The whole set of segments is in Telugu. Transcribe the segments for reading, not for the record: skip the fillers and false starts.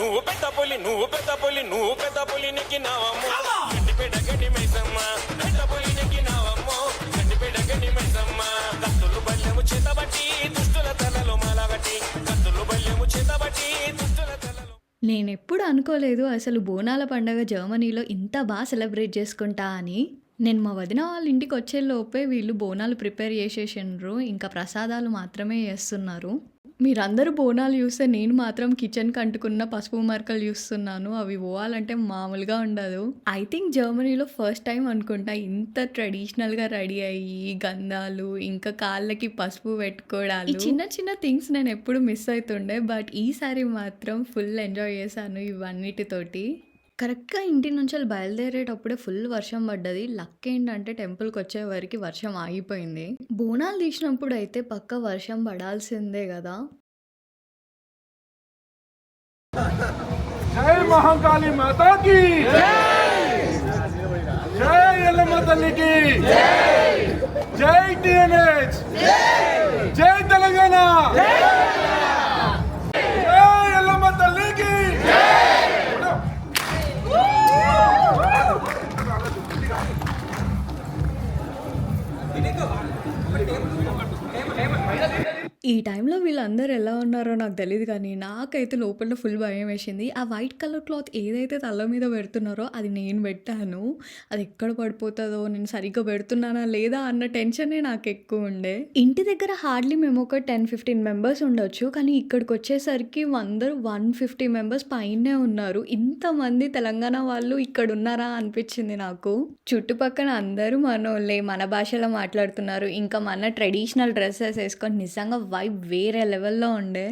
నువ్వు పెద్ద పులి నువ్వు పెద్ద పులి నువ్వు పెద్ద పులి నెక్కినావమ్మో గడ్డిపేట గడ్డి మైసమ్మ పెద్ద పులి నెక్కినావమ్మో గడ్డిపేట గడ్డి మైసమ్మ కత్తులు బల్యము చేతబట్టి దుష్టుల తలలో మాలబట్టి కత్తులు బల్యము చేతబట్టి దుష్టుల తలలో. నేనెప్పుడు అనుకోలేదు అసలు బోనాల పండగ జర్మనీలో ఇంత బాగా సెలబ్రేట్ చేసుకుంటా అని. నేను మా వదిన వాళ్ళ ఇంటికి వచ్చేలోపే వీళ్ళు బోనాలు ప్రిపేర్ చేసేసిండ్రు, ఇంకా ప్రసాదాలు మాత్రమే చేస్తున్నారు. మీరందరూ బోనాలు చూస్తే నేను మాత్రం కిచెన్కి అంటుకున్న పసుపు మరకలు చూస్తున్నాను. అవి పోవాలంటే మామూలుగా ఉండదు. ఐ థింక్ జర్మనీలో ఫస్ట్ టైం అనుకుంటా ఇంత ట్రెడిషనల్గా రెడీ అయ్యి గంధాలు ఇంకా కాళ్ళకి పసుపు పెట్టుకోవడాలు, ఈ చిన్న చిన్న థింగ్స్ నేను ఎప్పుడు మిస్ అవుతుండే. బట్ ఈసారి మాత్రం ఫుల్ ఎంజాయ్ చేశాను ఇవన్నిటితోటి. కరెక్ట్గా ఇంటి నుంచి బయలుదేరేటప్పుడే ఫుల్ వర్షం పడ్డది. లక్ ఏంటంటే టెంపుల్కి వచ్చే వరకు వర్షం ఆగిపోయింది. బోనాలు తీసినప్పుడు అయితే పక్క వర్షం పడాల్సిందే కదా. జై మహాకాళి మాతాకి జై ఎల్లమ్మ తల్లికి జై టిఎన్హెచ్ జై తెలంగాణ జై ఎల్లమ్మ తల్లికి. ఈ టైంలో వీళ్ళందరూ ఎలా ఉన్నారో నాకు తెలియదు కానీ నాకైతే లోపల ఫుల్ భయం వేసింది. ఆ వైట్ కలర్ క్లాత్ ఏదైతే తల మీద పెడుతున్నారో అది నేను పెట్టాను. అది ఎక్కడ పడిపోతుందో, నేను సరిగ్గా పెడుతున్నానా లేదా అన్న టెన్షనే నాకు ఎక్కువ ఉండే. ఇంటి దగ్గర హార్డ్లీ మేము ఒక 10-15 మెంబర్స్ ఉండొచ్చు, కానీ ఇక్కడికి వచ్చేసరికి అందరూ 150 మెంబర్స్ పైనే ఉన్నారు. ఇంతమంది తెలంగాణ వాళ్ళు ఇక్కడ ఉన్నారా అనిపించింది నాకు. చుట్టుపక్కల అందరూ మనోళ్ళే, మన భాషలో మాట్లాడుతున్నారు. ఇంకా మన ట్రెడిషనల్ డ్రెస్సెస్ వేసుకొని నిజంగా వైబ్ వేరే లెవెల్లో ఉండే.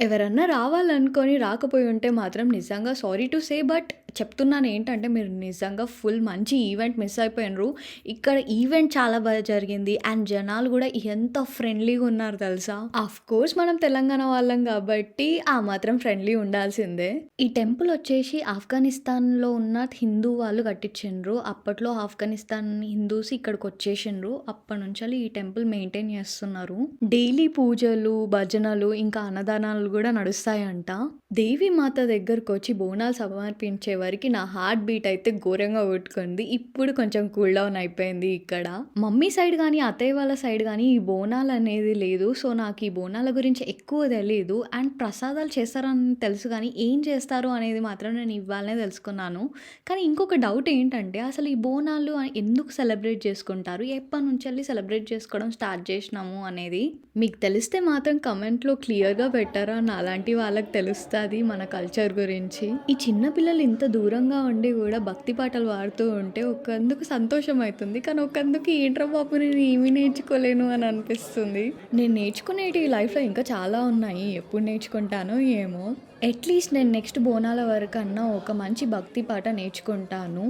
ఎవరన్నా రావాలనుకొని రాకపోయి ఉంటే మాత్రం నిజంగా సారీ టు సే, బట్ చెప్తున్నాను ఏంటంటే మీరు నిజంగా ఫుల్ మంచి ఈవెంట్ మిస్ అయిపోయినరు. ఇక్కడ ఈవెంట్ చాలా బాగా జరిగింది అండ్ జనాలు కూడా ఎంత ఫ్రెండ్లీగా ఉన్నారు తెలుసా. ఆఫ్ కోర్స్ మనం తెలంగాణ వాళ్ళం కాబట్టి ఆ మాత్రం ఫ్రెండ్లీ ఉండాల్సిందే. ఈ టెంపుల్ వచ్చేసి ఆఫ్ఘనిస్తాన్లో ఉన్న హిందూ వాళ్ళు కట్టించిండ్రు. అప్పట్లో ఆఫ్ఘనిస్తాన్ హిందూస్ ఇక్కడికి వచ్చేసిండ్రు. అప్పటి నుంచి ఈ టెంపుల్ మెయింటైన్ చేస్తున్నారు. డైలీ పూజలు, భజనలు ఇంకా అన్నదానాలు కూడా నడుస్తాయంట. దేవి మాత దగ్గరకు వచ్చి బోనాలు సమర్పించే వరకు నా హార్ట్ బీట్ అయితే ఘోరంగా కొట్టుకుంది. ఇప్పుడు కొంచెం కూల్ డౌన్ అయిపోయింది. ఇక్కడ మమ్మీ సైడ్ కానీ అత్తయ్య వాళ్ళ సైడ్ కానీ ఈ బోనాలు అనేది లేదు. సో నాకు ఈ బోనాల గురించి ఎక్కువ తెలియదు. అండ్ ప్రసాదాలు చేస్తారని తెలుసు కానీ ఏం చేస్తారు అనేది మాత్రం నేను ఇవ్వాలనే తెలుసుకున్నాను. కానీ ఇంకొక డౌట్ ఏంటంటే అసలు ఈ బోనాలు ఎందుకు సెలబ్రేట్ చేసుకుంటారు, ఎప్పటి నుంచి సెలబ్రేట్ చేసుకోవడం స్టార్ట్ చేసినాము అనేది మీకు తెలిస్తే మాత్రం కమెంట్లో క్లియర్గా పెట్టారా. అలాంటి వాళ్ళకి తెలుస్తుంది మన కల్చర్ గురించి. ఈ చిన్న పిల్లలు ఇంత దూరంగా ఉండి కూడా భక్తి పాటలు పాడుతూ ఉంటే ఒకందుకు సంతోషం అవుతుంది, కానీ ఒకందుకు ఏంట్రా బాబు నేను ఏమీ నేర్చుకోలేను అని అనిపిస్తుంది. నేను నేర్చుకునేటి లైఫ్లో ఇంకా చాలా ఉన్నాయి, ఎప్పుడు నేర్చుకుంటానో ఏమో. అట్లీస్ట్ నేను నెక్స్ట్ బోనాల వరకన్నా ఒక మంచి భక్తి పాట నేర్చుకుంటాను.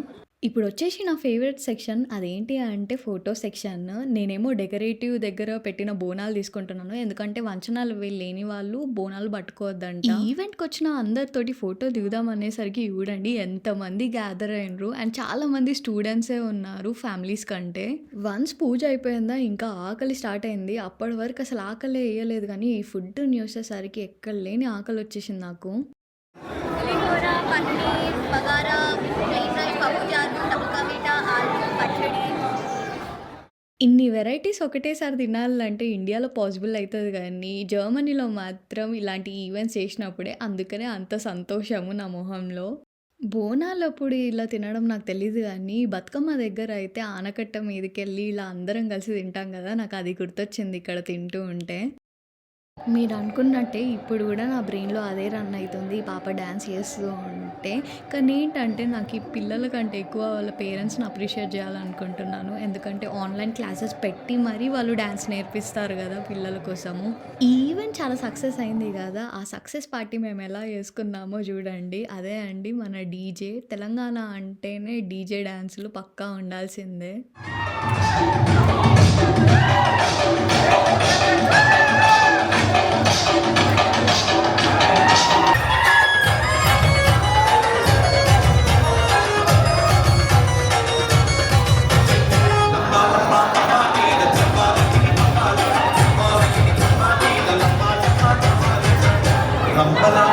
ఇప్పుడు వచ్చేసి నా ఫేవరెట్ సెక్షన్ అదేంటి అంటే ఫోటో సెక్షన్. నేనేమో డెకరేటివ్ దగ్గర పెట్టిన బోనాలు తీసుకుంటున్నాను, ఎందుకంటే వంచనాలు లేని వాళ్ళు బోనాలు పట్టుకోవద్దంట. ఈ ఈవెంట్కి వచ్చిన అందరితోటి ఫోటో దిగుదాం అనేసరికి చూడండి ఎంతమంది గ్యాదర్ అయినరు. అండ్ చాలా మంది స్టూడెంట్సే ఉన్నారు ఫ్యామిలీస్ కంటే. వన్స్ పూజ అయిపోయిందా ఇంకా ఆకలి స్టార్ట్ అయింది. అప్పటి వరకు అసలు ఆకలి వేయలేదు, కానీ ఈ ఫుడ్ చూసేసరికి ఎక్కడ లేని ఆకలి వచ్చేసింది నాకు. ఇన్ని వెరైటీస్ ఒకటేసారి తినాలంటే ఇండియాలో పాసిబుల్ అవుతుంది, కానీ జర్మనీలో మాత్రం ఇలాంటి ఈవెంట్స్ చేసినప్పుడే, అందుకనే అంత సంతోషము నా మొహంలో. బోనాలప్పుడు ఇలా తినడం నాకు తెలియదు, కానీ బతుకమ్మ దగ్గర అయితే ఆనకట్ట మీదకి వెళ్ళి ఇలా అందరం కలిసి తింటాం కదా, నాకు అది గుర్తొచ్చింది ఇక్కడ తింటూ ఉంటే. మీరు అనుకున్నట్టే ఇప్పుడు కూడా నా బ్రెయిన్లో అదే రన్ అవుతుంది, పాప డ్యాన్స్ చేస్తూ ఉంటే. కానీ ఏంటంటే నాకు ఈ పిల్లల కంటే ఎక్కువ వాళ్ళ పేరెంట్స్ని అప్రిషియేట్ చేయాలనుకుంటున్నాను. ఎందుకంటే ఆన్లైన్ క్లాసెస్ పెట్టి మరీ వాళ్ళు డ్యాన్స్ నేర్పిస్తారు కదా పిల్లల కోసము. ఈ ఈవెంట్ చాలా సక్సెస్ అయింది కదా, ఆ సక్సెస్ పార్టీ మేము ఎలా చేసుకున్నామో చూడండి. అదే అండి మన డీజే. తెలంగాణ అంటేనే డీజే డ్యాన్సులు పక్కా ఉండాల్సిందే. Rambalam,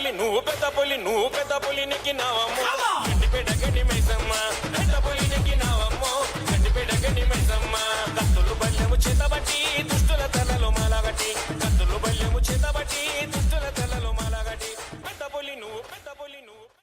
పులి నువ్వు పెద్ద పులి నెక్కినావమ్మో గడ్డిపేట గడ్డి మైసమ్మ